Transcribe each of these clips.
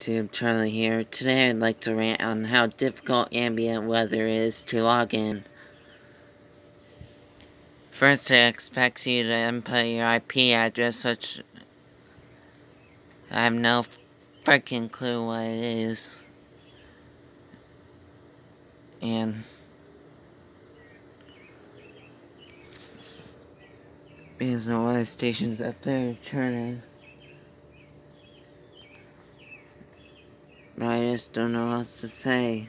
Charlie here. Today I'd like to rant on how difficult ambient weather is to log in. First, it expects you to input your IP address, which I have no freaking clue what it is. And because the weather station's up there turning. I just don't know what else to say.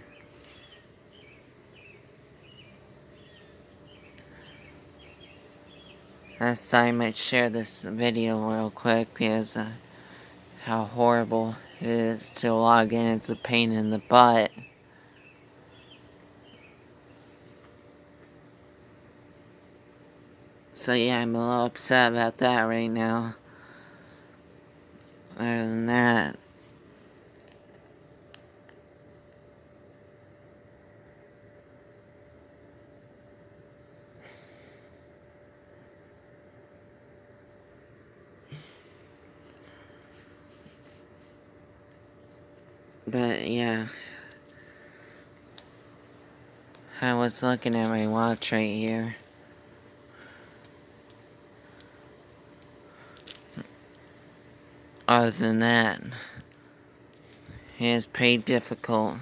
I just thought I might share this video real quick because how horrible it is to log in. It's a pain in the butt. So yeah, I'm a little upset about that right now. Other than that, but yeah, I was looking at my watch right here. Other than that, it is pretty difficult.